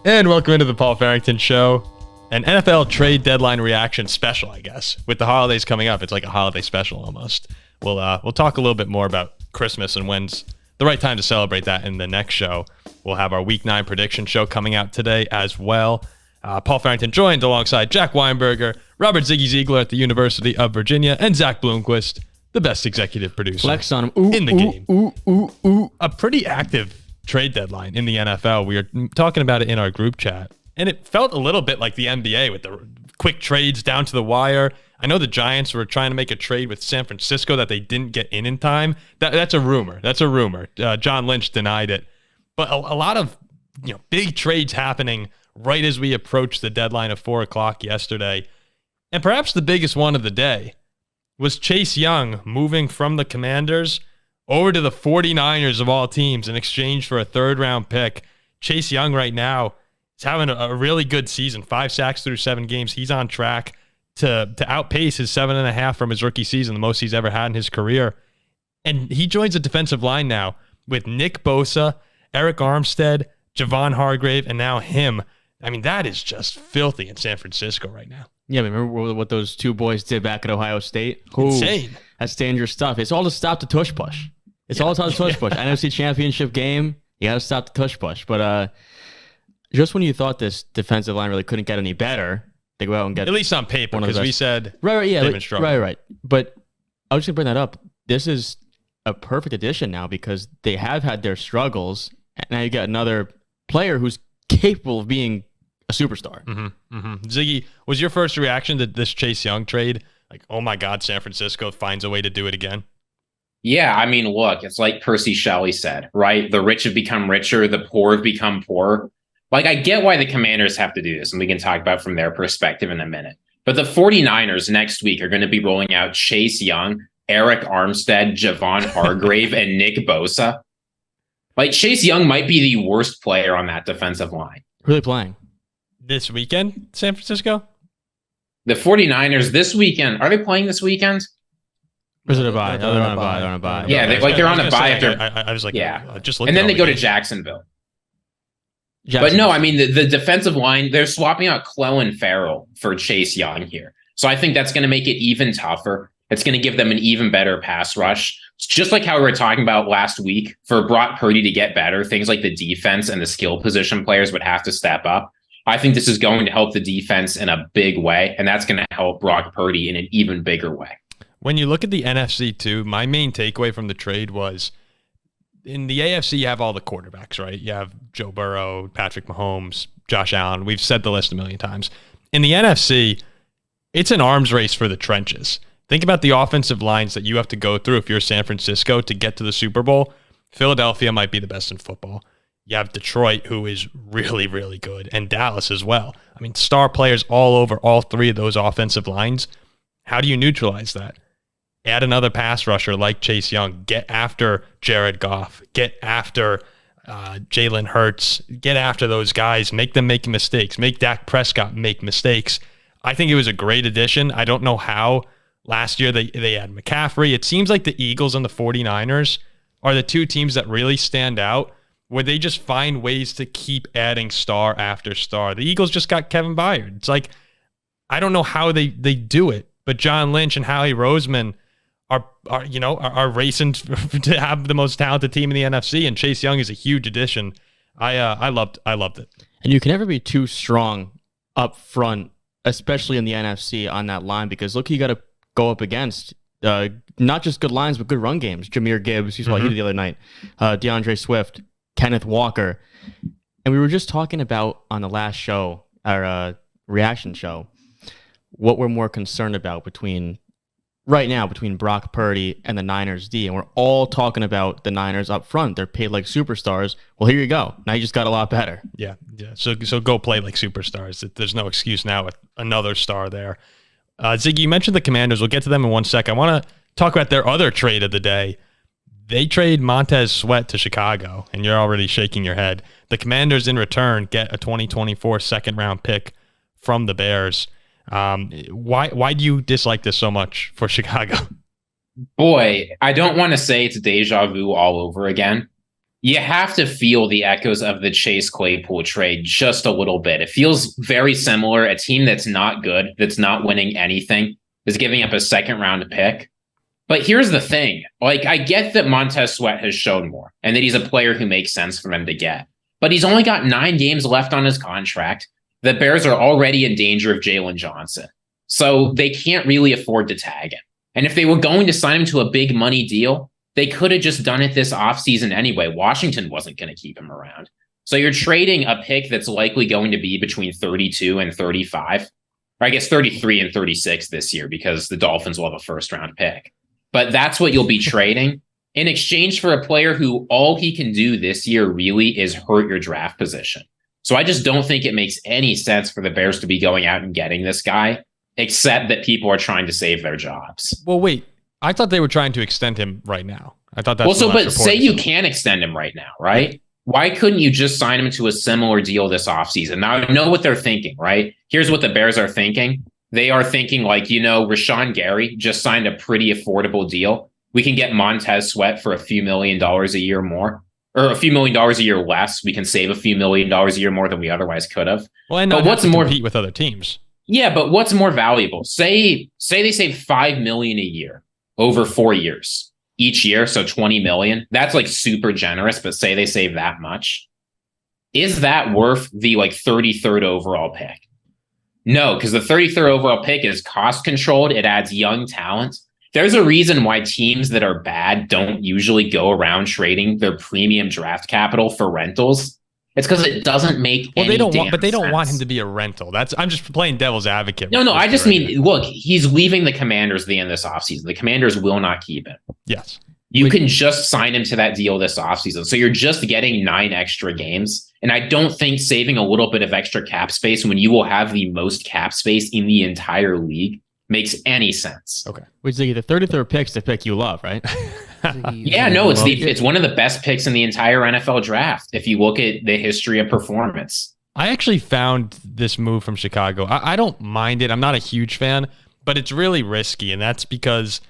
And welcome into the Paul Farrington Show, an NFL trade deadline reaction special, I guess. With the holidays coming up, it's like a holiday special almost. We'll talk a little bit more about Christmas and when's the right time to celebrate that in the next show. We'll have our Week 9 prediction show coming out today as well. Paul Farrington joined alongside Jack Weinberger, Robert Ziggy Ziegler at the University of Virginia, and Zach Bloomquist, the best executive producer Flex on him. in the game. A pretty active trade deadline in the NFL. We were talking about it in our group chat, and it felt a little bit like the NBA with the quick trades down to the wire. I know the Giants were trying to make a trade with San Francisco that they didn't get in time. That's a rumor. John Lynch denied it. But a lot of big trades happening right as we approach the deadline of 4 o'clock yesterday. And perhaps the biggest one of the day was Chase Young moving from the Commanders over to the 49ers of all teams in exchange for a third-round pick. Chase Young right now is having a really good season. 5 sacks through 7 games. He's on track to outpace his 7.5 from his rookie season, the most he's ever had in his career. And he joins a defensive line now with Nick Bosa, Eric Armstead, Javon Hargrave, and now him. I mean, that is just filthy in San Francisco right now. Yeah, remember what those two boys did back at Ohio State? Insane. That's dangerous stuff. It's all to stop the tush push. It's all about the tush push. NFC Championship game, you got to stop the tush push. But just when you thought this defensive line really couldn't get any better, they go out and get at least on paper, because we said right. But I was just gonna bring that up. This is a perfect addition now because they have had their struggles, and now you got another player who's capable of being a superstar. Ziggy, was your first reaction to this Chase Young trade like, oh my God, San Francisco finds a way to do it again? Yeah, I mean, look, it's like Percy Shelley said, right? The rich have become richer, the poor have become poorer. Like, I get why the Commanders have to do this, and we can talk about from their perspective in a minute. But the 49ers next week are going to be rolling out Chase Young, Eric Armstead, Javon Hargrave, and Nick Bosa. Like, Chase Young might be the worst player on that defensive line. Who are they playing? This weekend, San Francisco? The 49ers this weekend. Are they playing this weekend? Or is it a bye? They're on a bye. Yeah, they're on a bye after. I was like, yeah. Just looking. And then they go to the Jacksonville. But no, I mean, the defensive line, they're swapping out Clow and Farrell for Chase Young here. So I think that's going to make it even tougher. It's going to give them an even better pass rush. It's just like how we were talking about last week, for Brock Purdy to get better, things like the defense and the skill position players would have to step up. I think this is going to help the defense in a big way, and that's going to help Brock Purdy in an even bigger way. When you look at the NFC too, my main takeaway from the trade was, in the AFC, you have all the quarterbacks, right? You have Joe Burrow, Patrick Mahomes, Josh Allen. We've said the list a million times. In the NFC, it's an arms race for the trenches. Think about the offensive lines that you have to go through if you're San Francisco to get to the Super Bowl. Philadelphia might be the best in football. You have Detroit, who is really, really good, and Dallas as well. I mean, star players all over all three of those offensive lines. How do you neutralize that? Add another pass rusher like Chase Young. Get after Jared Goff. Get after Jalen Hurts. Get after those guys. Make them make mistakes. Make Dak Prescott make mistakes. I think it was a great addition. I don't know how. Last year they had McCaffrey. It seems like the Eagles and the 49ers are the two teams that really stand out, where they just find ways to keep adding star after star. The Eagles just got Kevin Byard. It's like, I don't know how they do it, but John Lynch and Howie Roseman are racing to have the most talented team in the NFC, and Chase Young is a huge addition. I loved it. And you can never be too strong up front, especially in the NFC on that line, because look, you got to go up against not just good lines, but good run games. Jahmyr Gibbs, he's what he did the other night. DeAndre Swift, Kenneth Walker. And we were just talking about on the last show, our reaction show, what we're more concerned about right now between Brock Purdy and the Niners D. And we're all talking about the Niners up front. They're paid like superstars. Well, here you go. Now you just got a lot better. Yeah. So go play like superstars. There's no excuse now with another star there. Ziggy, you mentioned the Commanders. We'll get to them in one sec. I want to talk about their other trade of the day. They trade Montez Sweat to Chicago, and you're already shaking your head. The Commanders, in return, get a 2024 second-round pick from the Bears. Why do you dislike this so much for Chicago? Boy, I don't want to say it's deja vu all over again, You have to feel the echoes of the Chase Claypool trade just a little bit. It feels very similar. A team that's not good, that's not winning anything, is giving up a second-round pick. But here's the thing. Like, I get that Montez Sweat has shown more and that he's a player who makes sense for them to get. But he's only got 9 games left on his contract. The Bears are already in danger of Jalen Johnson. So they can't really afford to tag him. And if they were going to sign him to a big money deal, they could have just done it this offseason anyway. Washington wasn't going to keep him around. So you're trading a pick that's likely going to be between 32 and 35. Or I guess 33 and 36 this year because the Dolphins will have a first-round pick. But that's what you'll be trading in exchange for a player who all he can do this year really is hurt your draft position. So I just don't think it makes any sense for the Bears to be going out and getting this guy, except that people are trying to save their jobs. Well, wait. I thought they were trying to extend him right now. I thought that's well. So, but say you can extend him right now, right? Why couldn't you just sign him to a similar deal this offseason? Now, I know what they're thinking, right? Here's what the Bears are thinking. They are thinking like, Rashawn Gary just signed a pretty affordable deal. We can get Montez Sweat for a few $1 million a year more, or a few $1 million a year less. We can save a few $1 million a year more than we otherwise could have. Well, and what's more compete with other teams? Yeah, but what's more valuable? Say they save $5 million a year over 4 years each year, so $20 million. That's like super generous, but say they save that much. Is that worth the 33rd overall pick? No, because the 33rd overall pick is cost controlled. It adds young talent. There's a reason why teams that are bad don't usually go around trading their premium draft capital for rentals. It's because it doesn't make any they don't damn want, but they don't sense. want him to be a rental. I'm just playing devil's advocate. No, I just mean, look, he's leaving the Commanders at the end of this offseason. The Commanders will not keep him. Yes. You can just sign him to that deal this offseason. So you're just getting 9 extra games. And I don't think saving a little bit of extra cap space when you will have the most cap space in the entire league makes any sense. Okay. Which Ziggy, the 33rd pick's the pick you love, right? Yeah, no, it's one of the best picks in the entire NFL draft if you look at the history of performance. I actually found this move from Chicago. I don't mind it. I'm not a huge fan, but it's really risky, and that's because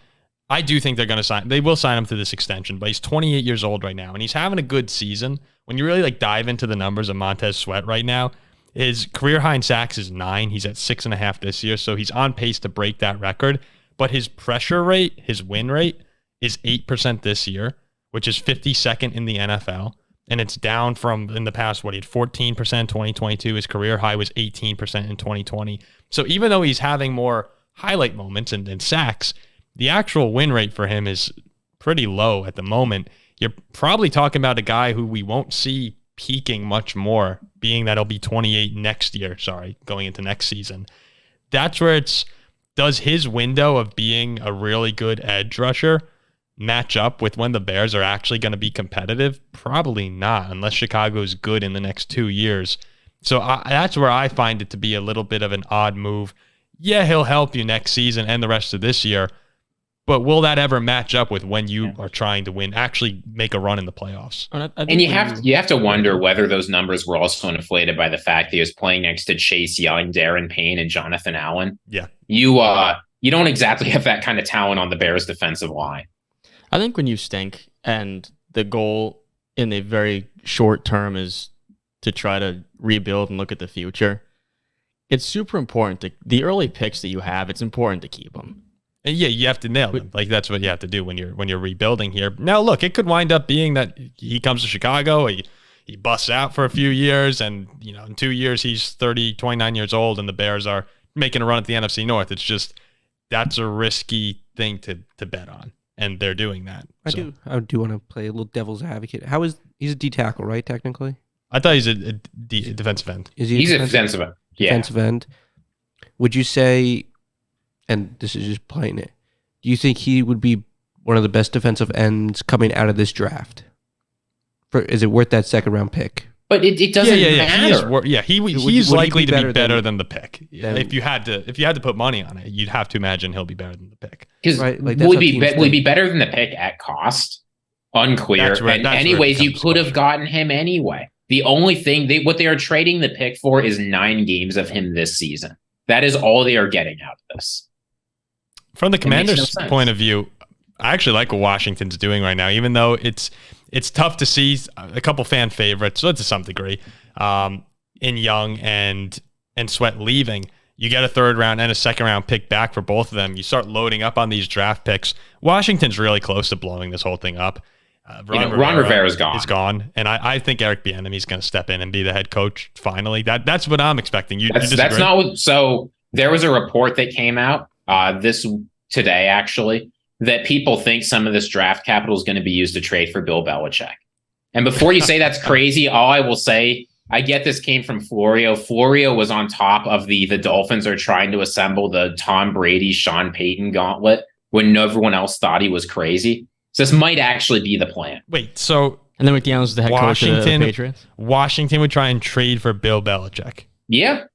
I do think they're going to sign. They will sign him to this extension, but he's 28 years old right now, and he's having a good season. When you really dive into the numbers of Montez Sweat right now, his career high in sacks is 9. He's at 6.5 this year, so he's on pace to break that record. But his pressure rate, his win rate, is 8% this year, which is 52nd in the NFL. And it's down from in the past, he had 14% in 2022. His career high was 18% in 2020. So even though he's having more highlight moments and sacks, the actual win rate for him is pretty low at the moment. You're probably talking about a guy who we won't see peaking much more, being that he'll be 28 next year, going into next season. That's where does his window of being a really good edge rusher match up with when the Bears are actually going to be competitive? Probably not, unless Chicago is good in the next 2 years. So that's where I find it to be a little bit of an odd move. Yeah, he'll help you next season and the rest of this year, but will that ever match up with when you are trying to win, actually make a run in the playoffs? And you have to wonder whether those numbers were also inflated by the fact that he was playing next to Chase Young, Darren Payne, and Jonathan Allen. Yeah. You don't exactly have that kind of talent on the Bears defensive line. I think when you stink and the goal in the very short term is to try to rebuild and look at the future, it's super important the early picks that you have, it's important to keep them. And yeah, you have to nail them. That's what you have to do when you're rebuilding here. Now, look, it could wind up being that he comes to Chicago, he busts out for a few years, and in 2 years he's 29 years old, and the Bears are making a run at the NFC North. It's just that's a risky thing to bet on, and they're doing that. I do want to play a little devil's advocate. He's a D tackle, right? Technically, I thought he's a defensive end. Is he? He's a defensive end. Yeah. Defensive end. Would you say? And this is just playing it. Do you think he would be one of the best defensive ends coming out of this draft? Is it worth that second round pick? But it doesn't matter. He's likely to be better than the pick. If you had to put money on it, you'd have to imagine he'll be better than the pick. Because will he be better than the pick at cost? Unclear. Anyways, you could have gotten him anyway. The only thing what they are trading the pick for is 9 games of him this season. That is all they are getting out of this. From the Commanders' point of view, I actually like what Washington's doing right now, even though it's it's tough to see a couple fan favorites, so to some degree, in Young and Sweat leaving. You get a third round and a second round pick back for both of them. You start loading up on these draft picks. Washington's really close to blowing this whole thing up. Ron Rivera is gone. Is gone, and I think Eric Bieniemy is going to step in and be the head coach finally. That's what I'm expecting. That's not what. So there was a report that came out today actually that people think some of this draft capital is going to be used to trade for Bill Belichick. And before you say that's crazy, all I will say. I get this came from Florio. Florio was on top of the Dolphins are trying to assemble the Tom Brady, Sean Payton gauntlet when everyone else thought he was crazy. So this might actually be the plan. Wait, so... And then McDaniels is the head coach of the Patriots? Washington would try and trade for Bill Belichick. Yeah.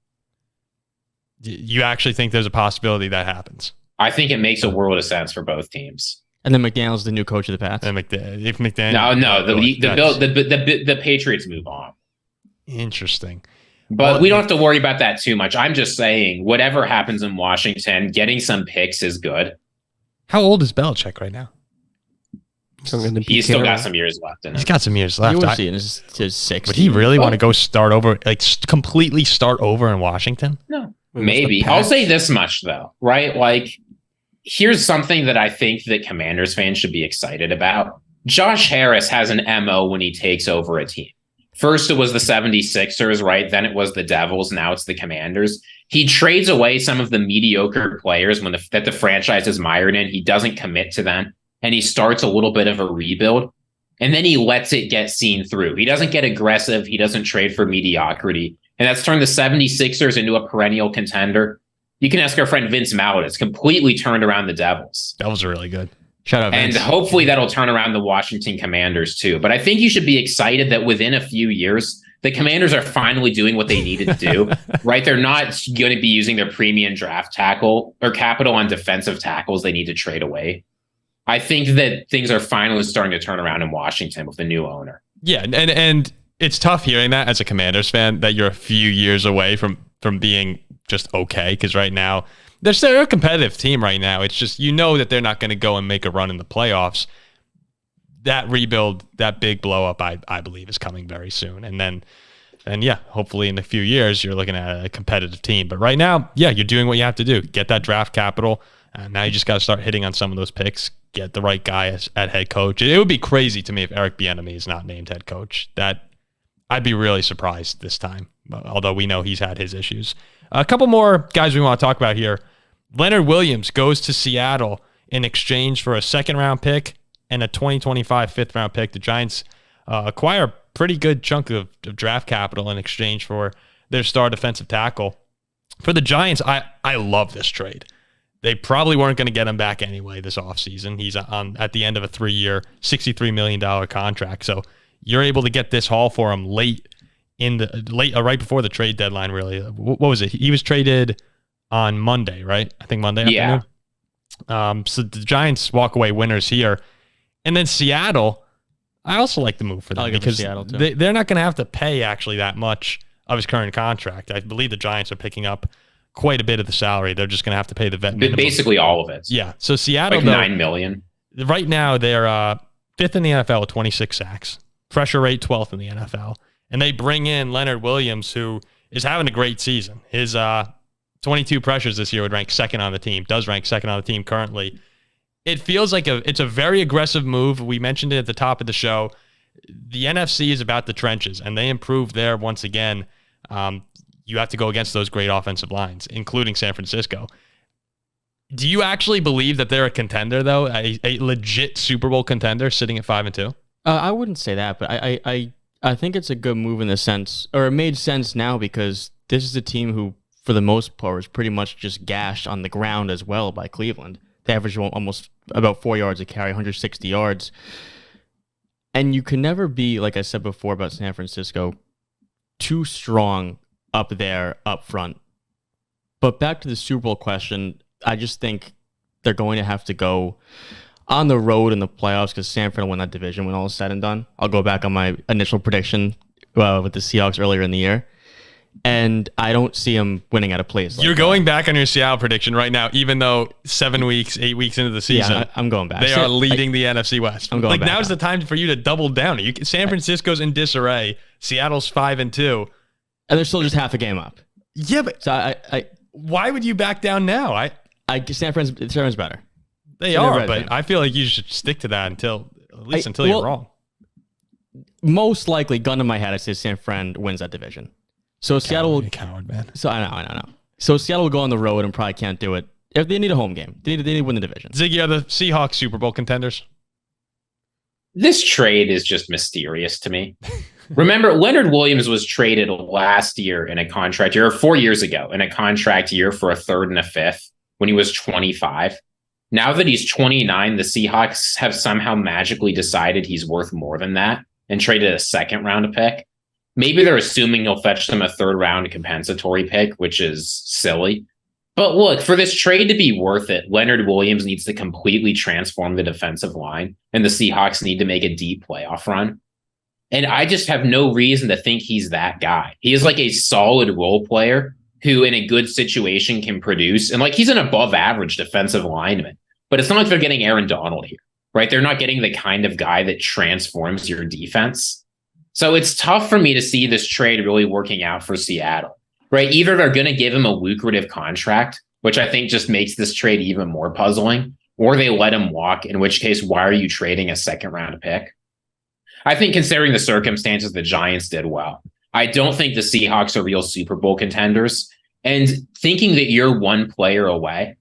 You actually think there's a possibility that happens? I think it makes a world of sense for both teams. And then McDaniels is the new coach of the Pats? And if McDaniels... No, the Patriots move on. Interesting. But we don't have to worry about that too much. I'm just saying, whatever happens in Washington, getting some picks is good. How old is Belichick right now? He's still got some years left in him. He's got some years left. You would see in his 60s. Would he really want to go start over, like completely start over in Washington? No. Maybe. I'll say this much, though, right? Like, here's something that I think that Commanders fans should be excited about. Josh Harris has an MO when he takes over a team. First, it was the 76ers, right? Then it was the Devils. Now it's the Commanders. He trades away some of the mediocre players that the franchise is mired in. He doesn't commit to them, and he starts a little bit of a rebuild, and then he lets it get seen through. He doesn't get aggressive. He doesn't trade for mediocrity, and that's turned the 76ers into a perennial contender. You can ask our friend Vince Mallett. It's completely turned around the Devils. Devils are really good. Shout out, Vince. And hopefully that'll turn around the Washington Commanders too. But I think you should be excited that within a few years, the Commanders are finally doing what they needed to do, right? They're not going to be using their premium draft tackle or capital on defensive tackles they need to trade away. I think that things are finally starting to turn around in Washington with the new owner. Yeah, and it's tough hearing that as a Commanders fan, that you're a few years away from being just okay, because right now, they're a competitive team right now. It's just, that they're not going to go and make a run in the playoffs. That rebuild, that big blow up, I believe, is coming very soon. And hopefully in a few years, you're looking at a competitive team. But right now, you're doing what you have to do. Get that draft capital. Now you just got to start hitting on some of those picks. Get the right guy at head coach. It would be crazy to me if Eric Bieniemy is not named head coach. That I'd be really surprised this time, although we know he's had his issues. A couple more guys we want to talk about here. Leonard Williams goes to Seattle in exchange for a second-round pick and a 2025 fifth-round pick. The Giants acquire a pretty good chunk of draft capital in exchange for their star defensive tackle. For the Giants, I love this trade. They probably weren't going to get him back anyway this offseason. He's at the end of a 3-year, $63 million contract. So you're able to get this haul for him right before the trade deadline, really. What was it? He was traded on Monday, right? I think Monday afternoon. So the Giants walk away winners here. And then Seattle, I also like the move for them because they're not going to have to pay actually that much of his current contract. I believe the Giants are picking up quite a bit of the salary. They're just going to have to pay the vet minimum. Basically all of it. Yeah. So Seattle, like $9 million. Right now, they're fifth in the NFL with 26 sacks. Pressure rate 12th in the NFL. And they bring in Leonard Williams, who is having a great season. His 22 pressures this year would rank second on the team, does rank second on the team currently. It feels like it's a very aggressive move. We mentioned it at the top of the show. The NFC is about the trenches, and they improved there once again. You have to go against those great offensive lines, including San Francisco. Do you actually believe that they're a contender, though? A legit Super Bowl contender sitting at 5-2? I wouldn't say that, but I think it's a good move in the sense, or it made sense now because this is a team who, for the most part, was pretty much just gashed on the ground as well by Cleveland. They averaged almost about 4 yards a carry, 160 yards. And you can never be, like I said before about San Francisco, too strong up there, up front. But back to the Super Bowl question, I just think they're going to have to go on the road in the playoffs because Sanford will win that division when all is said and done. I'll go back on my initial prediction with the Seahawks earlier in the year. and I don't see him winning at a place. You're going back on your Seattle prediction right now, even though 8 weeks into the season, yeah, I'm going back. They are leading the NFC West. I'm going back. Now's the time for you to double down. San Francisco's in disarray. Seattle's 5-2, and they're still just half a game up. Yeah, but so why would you back down now? San Fran's better. They are, but I feel like you should stick to that until you're wrong. Most likely, gun to my head, I say San Fran wins that division. So Seattle will coward, man. So I know. So Seattle will go on the road and probably can't do it. If they need a home game, they need to win the division. Ziggy, are the Seahawks Super Bowl contenders? This trade is just mysterious to me. Remember, Leonard Williams was traded last year in a contract year, or 4 years ago, in a contract year for a third and a fifth when he was 25. Now that he's 29, the Seahawks have somehow magically decided he's worth more than that and traded a second round pick. Maybe they're assuming he'll fetch them a third round compensatory pick, which is silly. But look, for this trade to be worth it, Leonard Williams needs to completely transform the defensive line, and the Seahawks need to make a deep playoff run. And I just have no reason to think he's that guy. He is like a solid role player who in a good situation can produce. And like he's an above average defensive lineman, but it's not like they're getting Aaron Donald here, right? They're not getting the kind of guy that transforms your defense. So it's tough for me to see this trade really working out for Seattle, right? Either they're going to give him a lucrative contract, which I think just makes this trade even more puzzling, or they let him walk, in which case, why are you trading a second round pick? I think considering the circumstances, the Giants did well. I don't think the Seahawks are real Super Bowl contenders, and thinking that you're one player away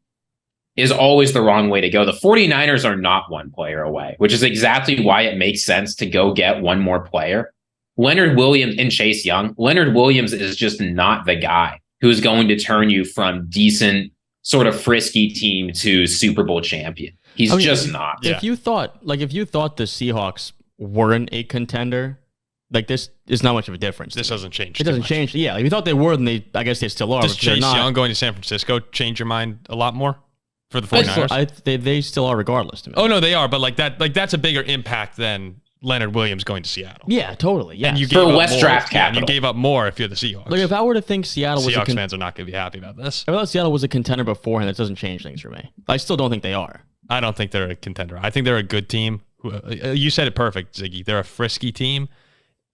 is always the wrong way to go. The 49ers are not one player away, which is exactly why it makes sense to go get one more player. Leonard Williams and Chase Young. Leonard Williams is just not the guy who's going to turn you from decent, sort of frisky team to Super Bowl champion. He's just not. If you thought the Seahawks weren't a contender, like this is not much of a difference. This doesn't change. It doesn't change. Yeah, if you thought they were, then I guess they still are. Does Chase Young going to San Francisco change your mind a lot more for the 49ers? They still are regardless to me. Oh no, they are, but that's a bigger impact than Leonard Williams going to Seattle. Yeah, totally. Yeah, and you for less draft capital. And you gave up more if you're the Seahawks. Like if I were to think Seattle was Seahawks fans are not going to be happy about this. If I thought Seattle was a contender beforehand, that doesn't change things for me. I still don't think they are. I don't think they're a contender. I think they're a good team. You said it perfect, Ziggy. They're a frisky team,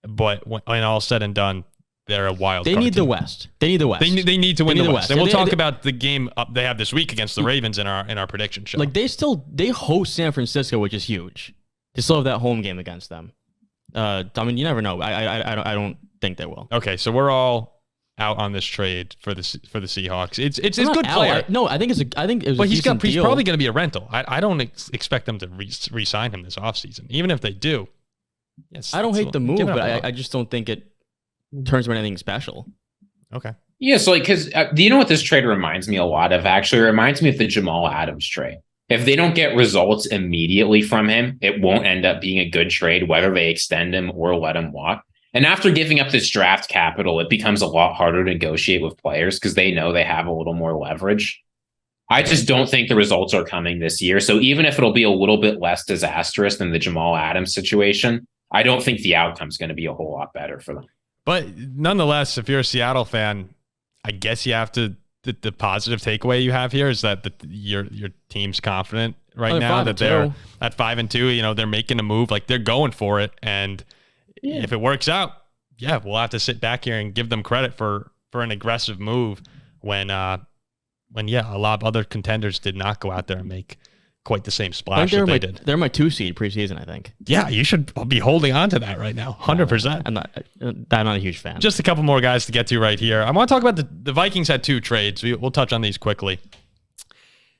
but when all said and done, they're a wild card team. They need the West. They need to win the West. And we'll talk about the game they have this week against the Ravens in our prediction show. Like they host San Francisco, which is huge. They still have that home game against them. I mean, you never know. I don't think they will. Okay, so we're all out on this trade for the Seahawks. It's a good player. I think it was. But he's probably going to be a rental. I don't expect them to re-sign him this offseason. Even if they do, yes. I don't hate the move, but I just don't think it turns into anything special. Okay. Yeah, so because do you know what this trade reminds me a lot of? Actually, it reminds me of the Jamal Adams trade. If they don't get results immediately from him, it won't end up being a good trade, whether they extend him or let him walk. And after giving up this draft capital, it becomes a lot harder to negotiate with players because they know they have a little more leverage. I just don't think the results are coming this year. So even if it'll be a little bit less disastrous than the Jamal Adams situation, I don't think the outcome's going to be a whole lot better for them. But nonetheless, if you're a Seattle fan, I guess you have to. The positive takeaway you have here is that your team's confident now that they're at 5-2. You know, they're making a move, like they're going for it, and if it works out, we'll have to sit back here and give them credit for an aggressive move when a lot of other contenders did not go out there and make quite the same splash that they did. They're my 2 seed preseason, I think. Yeah, you should be holding on to that right now, 100%. I'm not a huge fan. Just a couple more guys to get to right here. I want to talk about the Vikings had 2 trades. We'll touch on these quickly.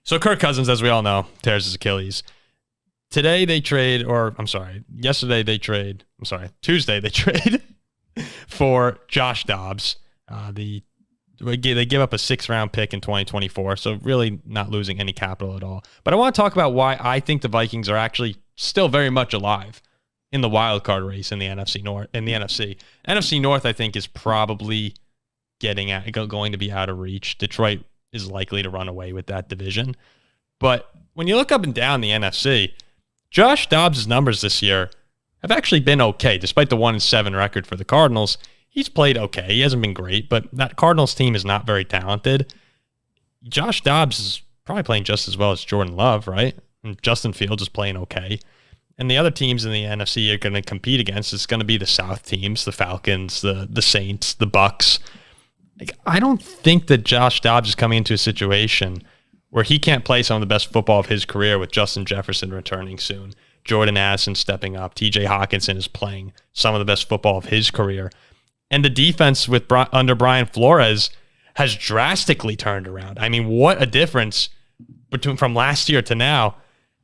So Kirk Cousins, as we all know, tears his Achilles. Tuesday they trade for Josh Dobbs. They give up a 6th-round pick in 2024, so really not losing any capital at all. But I want to talk about why I think the Vikings are actually still very much alive in the wild card race in the NFC North. NFC North, I think, is probably going to be out of reach. Detroit is likely to run away with that division. But when you look up and down the NFC, Josh Dobbs' numbers this year have actually been okay, despite the 1-7 record for the Cardinals. he's played okay. He hasn't been great, but that Cardinals team is not very talented. Josh Dobbs is probably playing just as well as Jordan Love, right? And Justin Fields is playing okay. And the other teams in the NFC you're going to compete against is going to be the South teams, the Falcons, the Saints, the Bucks. Like, I don't think that Josh Dobbs is coming into a situation where he can't play some of the best football of his career with Justin Jefferson returning soon, Jordan Addison stepping up, TJ Hawkinson is playing some of the best football of his career. And the defense under Brian Flores has drastically turned around. I mean, what a difference from last year to now.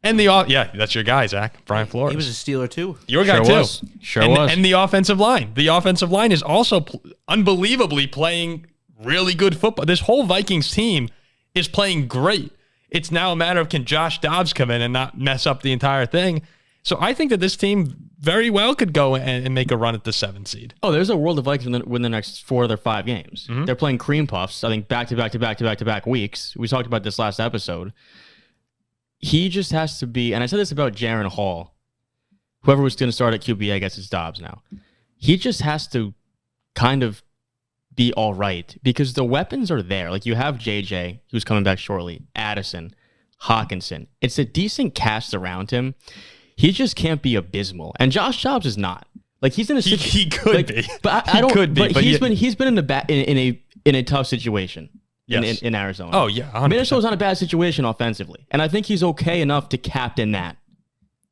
And that's your guy, Zach, Brian Flores. He was a Steeler too. Your guy too. Sure was. And the offensive line. The offensive line is also unbelievably playing really good football. This whole Vikings team is playing great. It's now a matter of, can Josh Dobbs come in and not mess up the entire thing? So I think that this team very well could go and make a run at the 7th seed. Oh, there's a world of Vikings win the next 4 of their 5 games. Mm-hmm. They're playing cream puffs, I think, back-to-back weeks. We talked about this last episode. He just has to be, and I said this about Jaren Hall, whoever was going to start at QB, I guess it's Dobbs now. He just has to kind of be all right because the weapons are there. Like, you have JJ, who's coming back shortly, Addison, Hawkinson. It's a decent cast around him. He just can't be abysmal. And Josh Dobbs is not. Like, he's in a situation. He could be. But I don't. Could be, but he's been in a tough situation. Yes. In Arizona. Oh, yeah. 100%. Minnesota's not a bad situation offensively. And I think he's okay enough to captain that.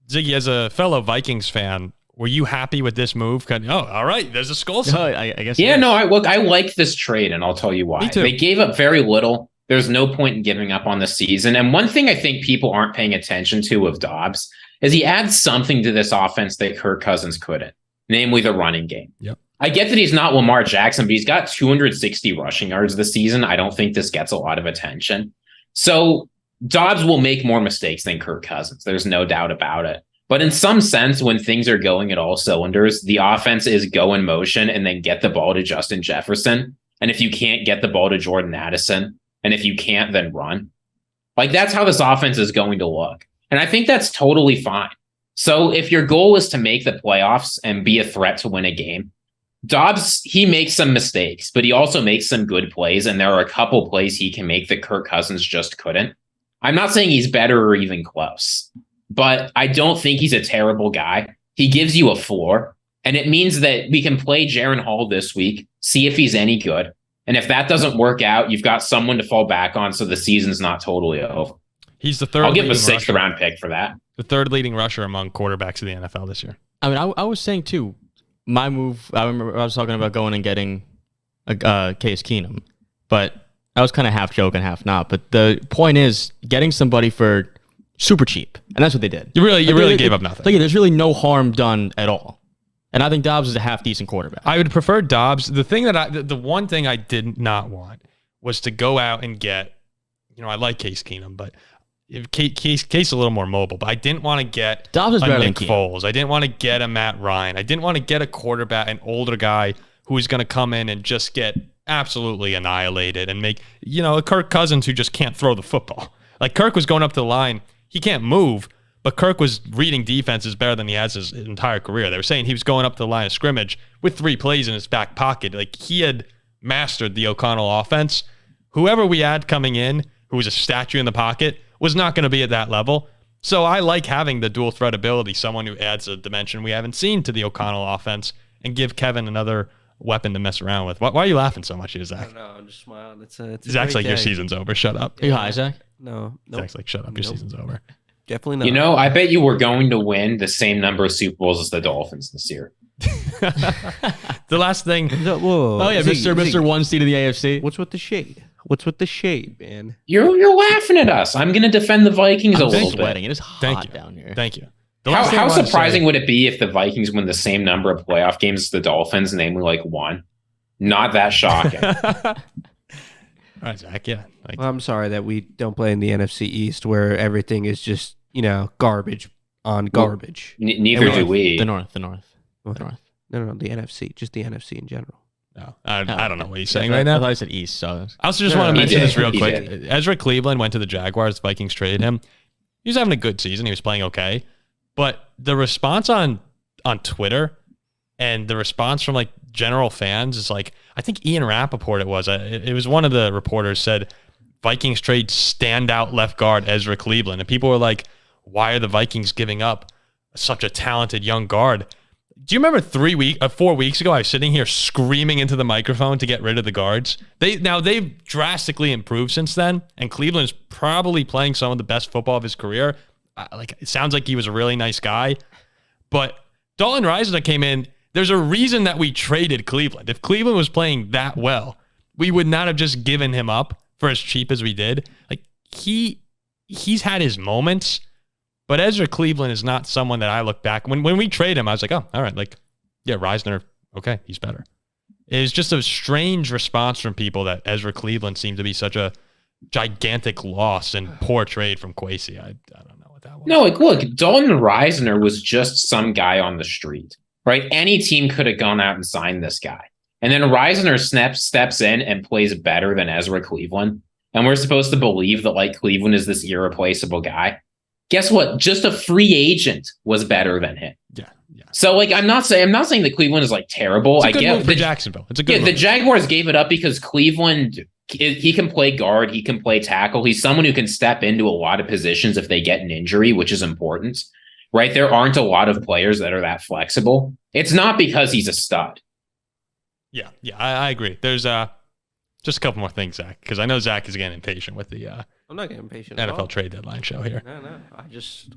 Ziggy, as a fellow Vikings fan, were you happy with this move? All right, there's a skull. I guess. Yeah, no, I like this trade, and I'll tell you why. Me too. They gave up very little. There's no point in giving up on the season. And one thing I think people aren't paying attention to with Dobbs is he adds something to this offense that Kirk Cousins couldn't, namely the running game. Yep. I get that he's not Lamar Jackson, but he's got 260 rushing yards this season. I don't think this gets a lot of attention. So Dobbs will make more mistakes than Kirk Cousins. There's no doubt about it. But in some sense, when things are going at all cylinders, the offense is go in motion and then get the ball to Justin Jefferson. And if you can't get the ball to Jordan Addison, and if you can't, then run. Like, that's how this offense is going to look. And I think that's totally fine. So if your goal is to make the playoffs and be a threat to win a game, Dobbs, he makes some mistakes, but he also makes some good plays. And there are a couple plays he can make that Kirk Cousins just couldn't. I'm not saying he's better or even close, but I don't think he's a terrible guy. He gives you a floor, and it means that we can play Jaren Hall this week, see if he's any good. And if that doesn't work out, you've got someone to fall back on so the season's not totally over. He's the third. I'll give him a 6th round pick for that. The third leading rusher among quarterbacks in the NFL this year. I mean, I was saying too, my move, I remember I was talking about going and getting a Case Keenum, but I was kind of half joking, half not. But the point is getting somebody for super cheap, and that's what they did. You really gave up nothing. Like, there's really no harm done at all. And I think Dobbs is a half decent quarterback. I would prefer Dobbs. The thing that the one thing I did not want was to go out and get, I like Case Keenum, but if Case is a little more mobile, but I didn't want to get Dobbs is a better Nick than Foles. I didn't want to get a Matt Ryan. I didn't want to get a quarterback, an older guy who is going to come in and just get absolutely annihilated and make, a Kirk Cousins who just can't throw the football. Like, Kirk was going up to the line. He can't move, but Kirk was reading defenses better than he has his entire career. They were saying he was going up to the line of scrimmage with 3 plays in his back pocket. Like, he had mastered the O'Connell offense. Whoever we had coming in, who was a statue in the pocket, was not going to be at that level. So I like having the dual threat ability, someone who adds a dimension we haven't seen to the O'Connell offense, and give Kevin another weapon to mess around with. Why are you laughing so much, Zach? I don't know. I'm just smiling. It's Zach's like, your season's over. Shut up. Are you high, Zach? No. Zach's like, shut up. Your season's over. Definitely not. I bet you we're going to win the same number of Super Bowls as the Dolphins this year. The last thing. Whoa. Oh, yeah, Mr. 1 seed of the AFC. What's with the shade? Man? You're laughing at us. I'm going to defend the Vikings a little bit. It is hot down here. Thank you. How surprising would it be if the Vikings win the same number of playoff games as the Dolphins, namely like 1? Not that shocking. All right, Zach. Yeah. Well, I'm sorry that we don't play in the NFC East where everything is just, garbage on garbage. Neither do we. The North. What? The North. No, the NFC. Just the NFC in general. No, I don't know what he's saying right now. I thought I said East. So I also just want to mention this real quick. did. Ezra Cleveland went to the Jaguars. The Vikings traded him. He was having a good season. He was playing okay. But the response on Twitter And the response from like general fans is like, I think Ian Rappaport it was one of the reporters said, Vikings trade standout left guard Ezra Cleveland. And people were like, why are the Vikings giving up such a talented young guard? Do you remember 4 weeks ago, I was sitting here screaming into the microphone to get rid of the guards? They've drastically improved since then, and Cleveland's probably playing some of the best football of his career. It sounds like he was a really nice guy, but Dalton Risner came in. There's a reason that we traded Cleveland. If Cleveland was playing that well, we would not have just given him up for as cheap as we did. Like he's had his moments, but Ezra Cleveland is not someone that I look back when we trade him. I was like, oh, all right, like yeah, Risner, okay, he's better. It was just a strange response from people that Ezra Cleveland seemed to be such a gigantic loss and poor trade from Kwesi. I don't know what that was. No, like look, Dalton Risner was just some guy on the street, right? Any team could have gone out and signed this guy. And then Risner steps in and plays better than Ezra Cleveland. And we're supposed to believe that like Cleveland is this irreplaceable guy. Guess what? Just a free agent was better than him. Yeah. So like I'm not saying that Cleveland is like terrible. It's a good move for Jacksonville. It's a good move. The Jaguars gave it up because Cleveland, he can play guard, he can play tackle. He's someone who can step into a lot of positions if they get an injury, which is important. Right? There aren't a lot of players that are that flexible. It's not because he's a stud. Yeah, I agree. There's just a couple more things, Zach, because I know Zach is getting impatient with the I'm not getting impatient NFL trade deadline show here. No.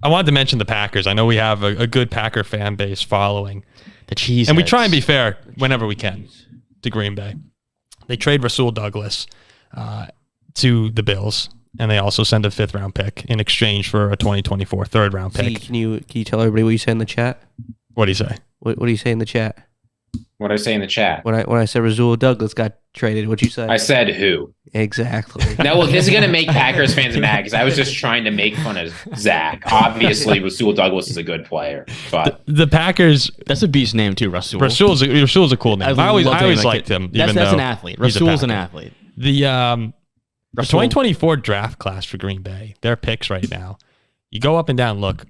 I wanted to mention the Packers. I know we have a good Packer fan base following the cheese, and we try and be fair whenever we can to Green Bay. They trade Rasul Douglas to the Bills, and they also send a 5th-round pick in exchange for a 2024 3rd-round pick. Can you tell everybody what you said in the chat? What do you say? What do you say in the chat? What did I say in the chat? When I said Rasul Douglas got traded, what'd you say? I said who? Exactly. Now, look, this is going to make Packers fans mad because I was just trying to make fun of Zach. Obviously, Rasul Douglas is a good player, but the Packers. That's a beast name too, Rasul. Rasul's a cool name. I always liked him. That's an athlete. Rasul's an athlete. The 2024 draft class for Green Bay, their picks right now, you go up and down. Look,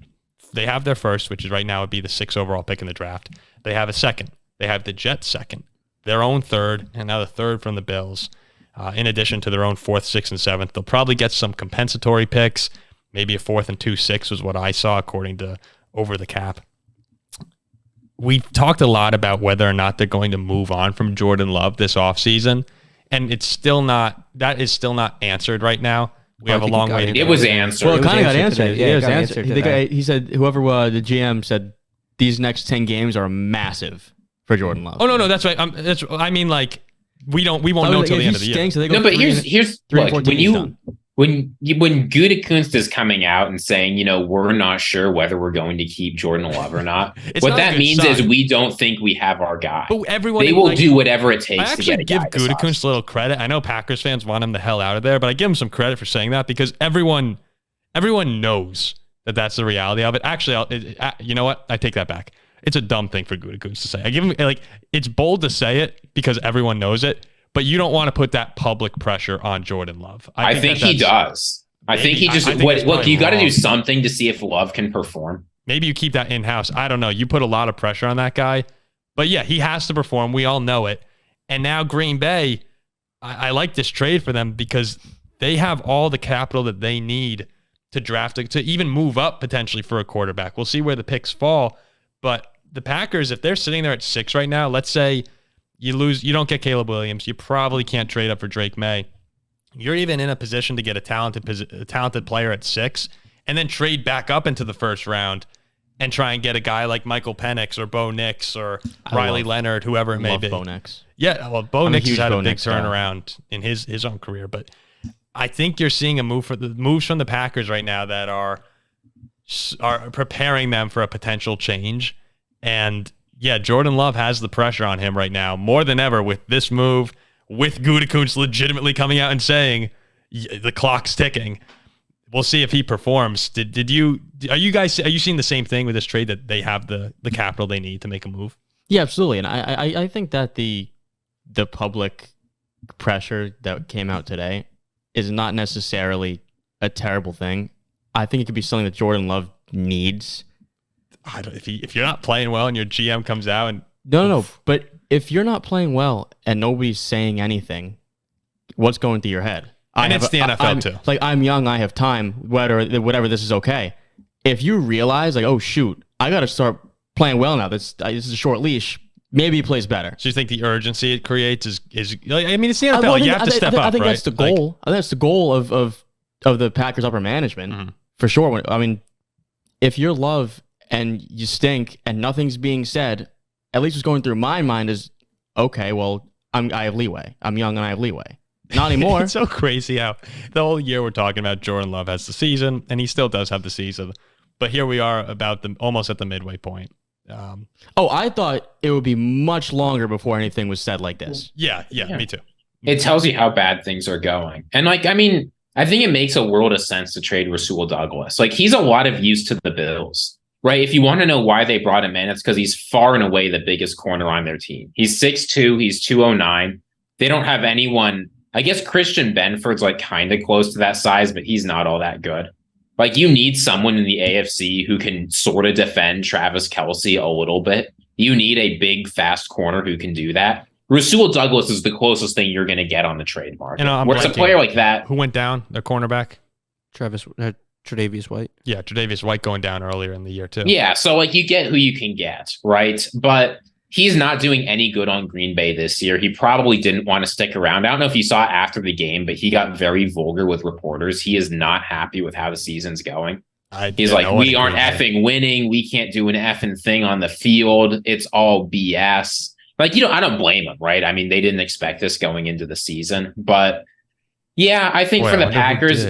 they have their first, which is right now would be the 6th overall pick in the draft. They have a second. They have the Jets' second, their own 3rd, and now the 3rd from the Bills. In addition to their own 4th, 6th, and 7th, they'll probably get some compensatory picks. Maybe a 4th and 2/6 was what I saw according to Over the Cap. We've talked a lot about whether or not they're going to move on from Jordan Love this offseason, and that is still not answered right now. We have a long way to go. It was answered. Well, it kind of got answered. Today. Yeah, it was got answered. He said, whoever the GM said, these next 10 games are massive for Jordan Love. Oh no, that's right. I mean, like we won't know until the end of the year. No, but here's look, when Gutekunst is coming out and saying, we're not sure whether we're going to keep Jordan Love or not. What that means is we don't think we have our guy. But they will do whatever it takes to get a guy. I actually give Gutekunst a little credit. I know Packers fans want him the hell out of there, but I give him some credit for saying that because everyone knows that that's the reality of it. Actually, you know what? I take that back. It's a dumb thing for Gutekunst to say. I give him it's bold to say it because everyone knows it, but you don't want to put that public pressure on Jordan Love. I think he does. I think he just look. You got to do something to see if Love can perform. Maybe you keep that in house. I don't know. You put a lot of pressure on that guy, but yeah, he has to perform. We all know it. And now Green Bay, I like this trade for them because they have all the capital that they need to draft to even move up potentially for a quarterback. We'll see where the picks fall. But the Packers, if they're sitting there at 6 right now, let's say you don't get Caleb Williams, you probably can't trade up for Drake Maye. You're even in a position to get a talented player at 6 and then trade back up into the 1st round and try and get a guy like Michael Penix or Bo Nix or Riley Leonard, whoever it may be. Bo Nix. Yeah, well, Bo Nix has had a big turnaround in his own career, but I think you're seeing moves from the Packers right now that are preparing them for a potential change. And yeah, Jordan Love has the pressure on him right now more than ever with this move, with Gutekunst legitimately coming out and saying the clock's ticking. We'll see if he performs. Are you seeing the same thing with this trade that they have the capital they need to make a move? Yeah, absolutely. And I think that the public pressure that came out today is not necessarily a terrible thing. I think it could be something that Jordan Love needs. If you're not playing well and your GM comes out and No. But if you're not playing well and nobody's saying anything, what's going through your head? And it's the NFL too. Like, I'm young, I have time, whatever, this is okay. If you realize, like, oh, shoot, I got to start playing well now. This is a short leash. Maybe he plays better. So you think the urgency it creates is I mean, it's the NFL. You have to step up, I think right? that's the goal. I think that's the goal of the Packers upper management, for sure. I mean, if you're Love and you stink and nothing's being said, at least what's going through my mind is, okay, well, I have leeway. I'm young and I have leeway. Not anymore. It's so crazy how the whole year we're talking about Jordan Love has the season, and he still does have the season. But here we are almost at the midway point. I thought it would be much longer before anything was said like this. Yeah, me too. It tells you how bad things are going. And I think it makes a world of sense to trade Rasul Douglas. Like, he's a lot of use to the Bills, right? If you want to know why they brought him in, it's because he's far and away the biggest corner on their team. He's 6'2", he's 209. They don't have anyone. I guess Christian Benford's like kind of close to that size, but he's not all that good. Like, you need someone in the AFC who can sort of defend Travis Kelce a little bit. You need a big, fast corner who can do that. Rasul Douglas is the closest thing you're going to get on the trade market. Whereas a player like that... Who went down? Their cornerback? Tre'Davious White. Yeah, Tre'Davious White going down earlier in the year, too. Yeah, so, you get who you can get, right? But he's not doing any good on Green Bay this year. He probably didn't want to stick around. I don't know if you saw after the game, but he got very vulgar with reporters. He is not happy with how the season's going. He's like, we aren't effing winning. We can't do an effing thing on the field. It's all BS. I don't blame him, right? I mean, they didn't expect this going into the season. But, yeah, I think for the Packers,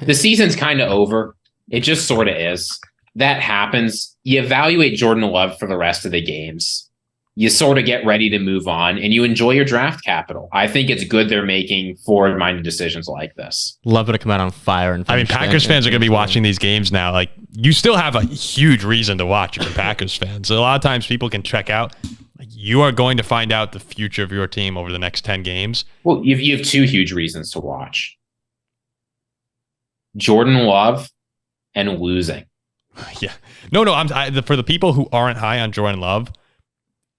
the season's kind of over. It just sort of is. That happens. You evaluate Jordan Love for the rest of the games. You sort of get ready to move on, and you enjoy your draft capital. I think it's good they're making forward-minded decisions like this. Love it to come out on fire. And Packers fans are going to be watching these games now. Like, you still have a huge reason to watch if you're Packers fans. A lot of times people can check out. Like, you are going to find out the future of your team over the next 10 games. Well, you have two huge reasons to watch. Jordan Love and losing. Yeah. No. For the people who aren't high on Jordan Love,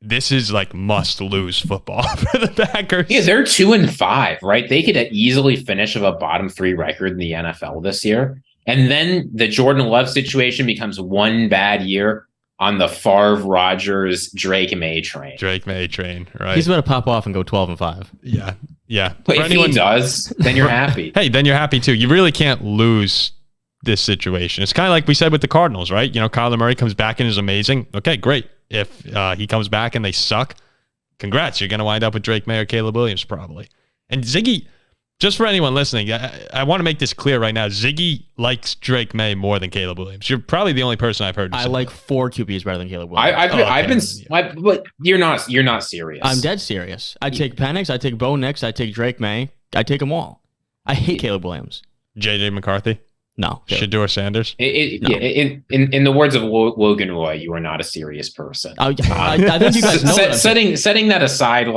this is like must lose football for the Packers. Yeah, they're 2-5, right? They could easily finish with a bottom 3 record in the NFL this year. And then the Jordan Love situation becomes one bad year on the Favre, Rodgers, Drake Maye train. Right? He's about to pop off and go 12-5. Yeah. But if he does, then you're happy. Hey, then you're happy too. You really can't lose this situation. It's kind of like we said with the Cardinals, right? Kyler Murray comes back and is amazing. Okay, great. If he comes back and they suck, congrats. You're going to wind up with Drake Maye or Caleb Williams probably. And Ziggy, just for anyone listening, I want to make this clear right now. Ziggy likes Drake Maye more than Caleb Williams. You're probably the only person I've heard. I like 4 QBs better than Caleb Williams. But you're not serious. I'm dead serious. I take Penix, I take Bo Nix, I take Drake Maye, I take them all. I hate Caleb Williams. JJ McCarthy. No. Shador Sanders. No. In the words of Logan Roy, you are not a serious person. I think you guys know setting that aside,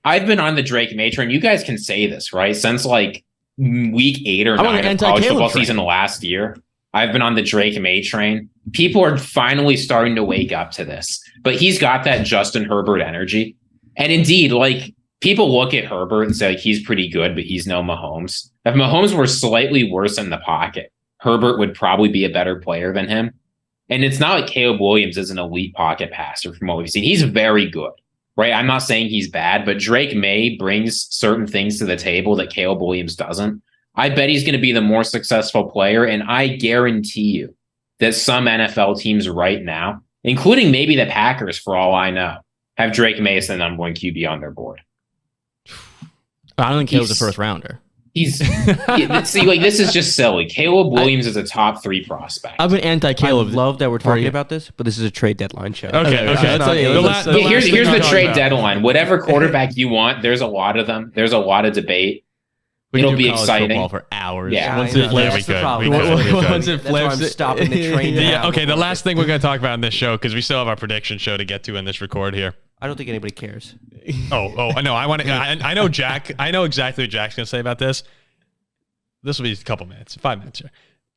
I've been on the Drake Maye train. You guys can say this, right? Since week 8 or 9 of college football season last year, I've been on the Drake Maye train. People are finally starting to wake up to this. But he's got that Justin Herbert energy. And indeed, people look at Herbert and say he's pretty good, but he's no Mahomes. If Mahomes were slightly worse in the pocket, Herbert would probably be a better player than him. And it's not like Caleb Williams is an elite pocket passer from what we've seen. He's very good, right? I'm not saying he's bad, but Drake Maye brings certain things to the table that Caleb Williams doesn't. I bet he's going to be the more successful player, and I guarantee you that some NFL teams right now, including maybe the Packers for all I know, have Drake Maye as the number 1 QB on their board. I don't think Caleb's a first rounder. This is just silly. Caleb Williams is a top 3 prospect. I've been anti-Caleb. I love that we're talking about this, but this is a trade deadline show. Okay. Here's the trade deadline. Whatever quarterback you want, there's a lot of them. There's a lot of debate. It'll be exciting for hours. Yeah, once it flips, once it flips, I'm stopping the train. Okay, the last thing we're going to talk about in this show, because we still have our prediction show to get to in this record here. I don't think anybody cares. I know. I know Jack. I know exactly what Jack's going to say about this. This will be a couple minutes, 5 minutes here.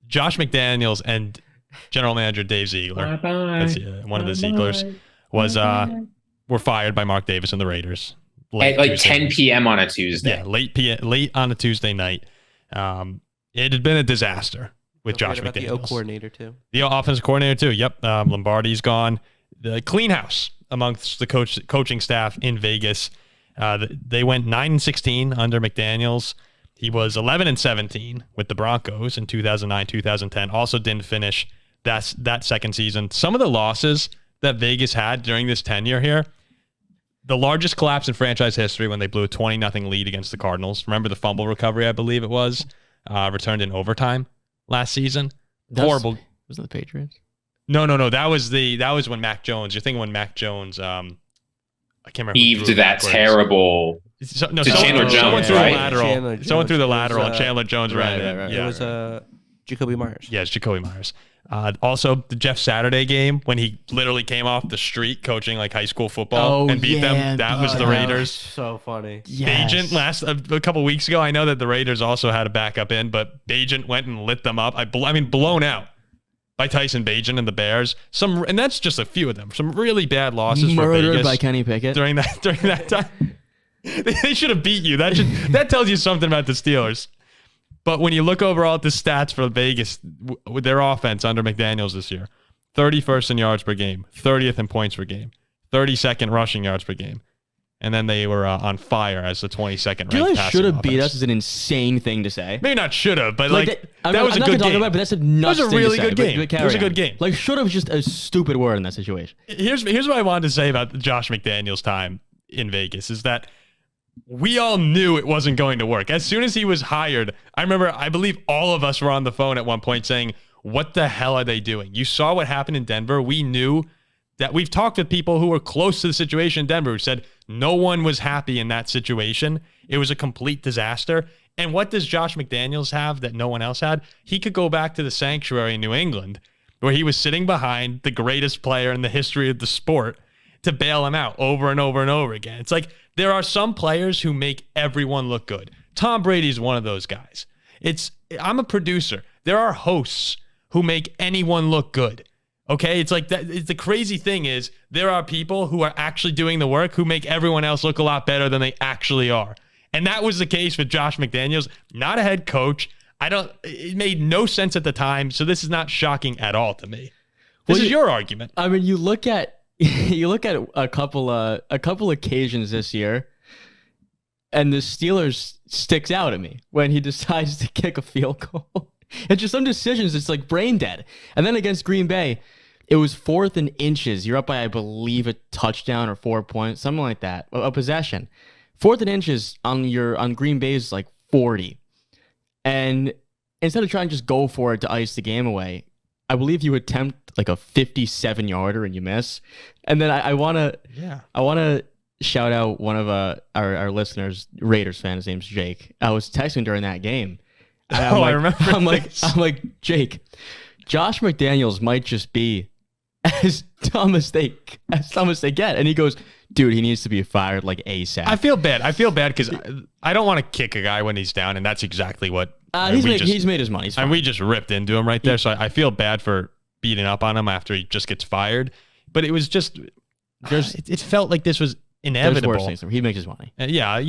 Josh McDaniels and General Manager Dave Ziegler. That's one of the Zieglers were fired by Mark Davis and the Raiders. At like 10 p.m. on a Tuesday. Yeah, late on a Tuesday night. It had been a disaster with Josh McDaniels. The coordinator too. The offensive coordinator too. Yep. Lombardi's gone. The clean house amongst the coaching staff in Vegas. They went 9-16 under McDaniels. He was 11-17 with the Broncos in 2009, 2010. Also didn't finish that second season. Some of the losses that Vegas had during this tenure here, the largest collapse in franchise history when they blew a 20-0 lead against the Cardinals. Remember the fumble recovery, I believe it was, returned in overtime last season. Horrible. Was it the Patriots? No. That was when Mac Jones. You're thinking when Mac Jones. I can't remember. Heaved that terrible. Chandler Jones, someone threw right? the lateral. Someone threw the lateral, and Chandler Jones ran it. Right. Yeah, It was Jacoby Myers. Yes, Jacoby Myers. Also, the Jeff Saturday game when he literally came off the street coaching like high school football and beat them. That was the Raiders. So funny. Yes. Bajent a couple weeks ago. I know that the Raiders also had a backup in, but Bajent went and lit them up. I mean, blown out by Tyson Bajent and the Bears. And that's just a few of them. Some really bad losses for Vegas by Kenny Pickett during that time. They should have beat you. That tells you something about the Steelers. But when you look overall at the stats for Vegas, with their offense under McDaniels this year, 31st in yards per game, 30th in points per game, 32nd rushing yards per game. And then they were on fire as the 22nd ranked passing should have offense. beat us is an insane thing to say. Maybe not should have, but that was a good game. But that's a nuts It was a really good game. It was a good game. Like should have just a stupid word in that situation. Here's what I wanted to say about Josh McDaniels' time in Vegas is that we all knew it wasn't going to work. As soon as he was hired, I believe all of us were on the phone at one point saying, what the hell are they doing? You saw what happened in Denver. We knew that. We've talked with people who were close to the situation in Denver who said no one was happy in that situation. It was a complete disaster. And what does Josh McDaniels have that no one else had? He could go back to the sanctuary in New England where he was sitting behind the greatest player in the history of the sport to bail him out over and over and over again. It's like there are some players who make everyone look good. Tom Brady's one of those guys. I'm a producer. There are hosts who make anyone look good. Okay? It's like that. The crazy thing is there are people who are actually doing the work who make everyone else look a lot better than they actually are. And that was the case with Josh McDaniels, not a head coach. It made no sense at the time, so this is not shocking at all to me. This is your argument. I mean, you look at a couple occasions this year, and the Steelers sticks out at me when he decides to kick a field goal. It's just some decisions, it's like brain dead. And then against Green Bay, it was 4th and inches. You're up by, I believe, a touchdown or 4 points, something like that, a possession. 4th and inches on Green Bay's like 40. And instead of trying to just go for it to ice the game away, I believe you attempt like a 57-yarder and you miss. And then I want to shout out one of our listeners, Raiders fan. His name's Jake. I was texting during that game. I remember. I'm like, Jake, Josh McDaniels might just be as dumb as they get. And he goes, dude, he needs to be fired like ASAP. I feel bad because I don't want to kick a guy when he's down, and that's exactly what he's made his money. And we just ripped into him right there. So I feel bad for beating up on him after he just gets fired. But it was just it felt like this was inevitable. There's worse things. He makes his money. Yeah,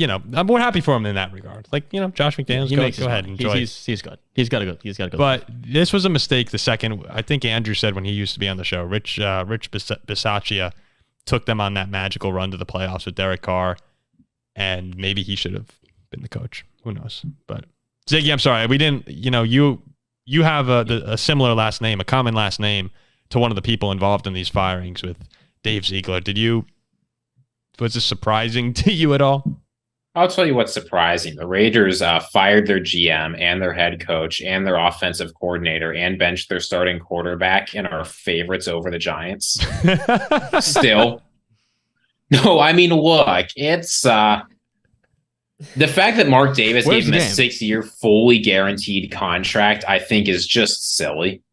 we're happy for him in that regard. Like, Josh McDaniels, go ahead and enjoy. He's good. He's got to go. But this was a mistake. The second, I think Andrew said when he used to be on the show, Rich Bisaccia took them on that magical run to the playoffs with Derek Carr, and maybe he should have been the coach. Who knows? But Ziggy, I'm sorry, we didn't. You have a similar last name, a common last name to one of the people involved in these firings with Dave Ziegler. Was this surprising to you at all? I'll tell you what's surprising. The Raiders fired their GM and their head coach and their offensive coordinator and benched their starting quarterback and are favorites over the Giants. Still. No, I mean, look, it's the fact that Mark Davis gave him a 6-year fully guaranteed contract, I think is just silly.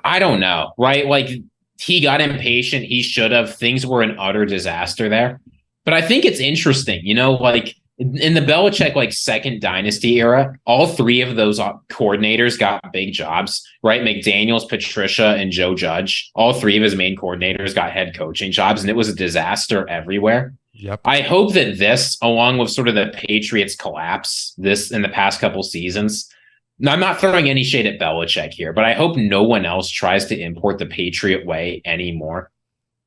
I don't know, right? Like, he got impatient. He should have. Things were an utter disaster there. But I think it's interesting, like In the Belichick like second dynasty era, all three of those coordinators got big jobs, right? McDaniels, Patricia, and Joe Judge. All three of his main coordinators got head coaching jobs, and it was a disaster everywhere. Yep. I hope that this, along with sort of the Patriots collapse this in the past couple seasons, I'm not throwing any shade at Belichick here, but I hope no one else tries to import the Patriot way anymore.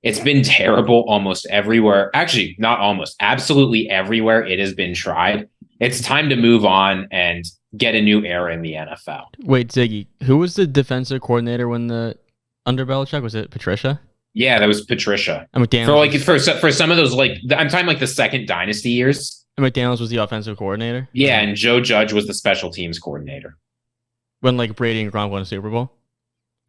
It's been terrible almost everywhere. Actually, not almost, absolutely everywhere it has been tried. It's time to move on and get a new era in the NFL. Wait, Ziggy, who was the defensive coordinator under Belichick? Was it Patricia? Yeah, that was Patricia. And McDaniels for some of those, like, I'm talking like the second dynasty years. And McDaniels was the offensive coordinator? Yeah, and Joe Judge was the special teams coordinator. When like Brady and Gronk won a Super Bowl?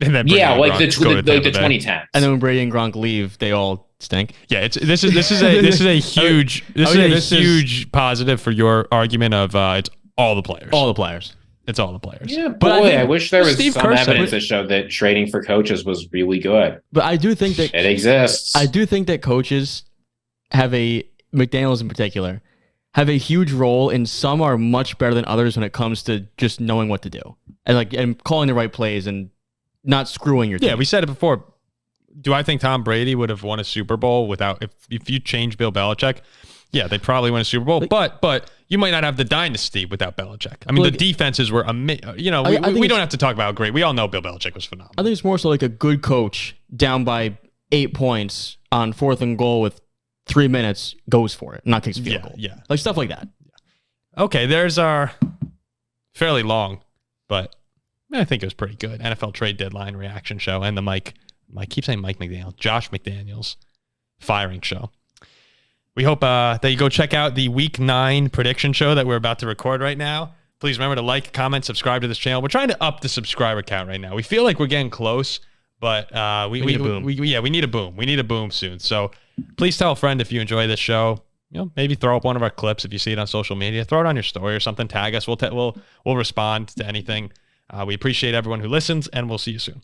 And then yeah, like the 2010s. And then when Brady and Gronk leave, they all stink. Yeah, this is a huge positive for your argument of it's all the players. All the players. It's all the players. Yeah, but I wish there was Steve some Kerr evidence that showed that trading for coaches was really good. But I do think that it exists. I do think that coaches McDaniels in particular, have a huge role, and some are much better than others when it comes to just knowing what to do and calling the right plays and not screwing your team. Yeah, we said it before. Do I think Tom Brady would have won a Super Bowl without if you change Bill Belichick? Yeah, they probably win a Super Bowl, but you might not have the dynasty without Belichick. I mean, the defenses were amazing. We don't have to talk about how great. We all know Bill Belichick was phenomenal. I think it's more so like a good coach down by 8 points on 4th and goal with 3 minutes goes for it, not takes a field goal. Yeah, like stuff like that. Okay, there's our fairly long, but I think it was pretty good NFL trade deadline reaction show and the Mike keep saying Mike McDaniel, Josh McDaniels firing show. We hope that you go check out the Week 9 prediction show that we're about to record right now. Please remember to like, comment, subscribe to this channel. We're trying to up the subscriber count right now. We feel like we're getting close, but we need a boom. We need a boom. We need a boom soon. So please tell a friend if you enjoy this show. Maybe throw up one of our clips if you see it on social media. Throw it on your story or something. Tag us. We'll respond to anything. We appreciate everyone who listens, and we'll see you soon.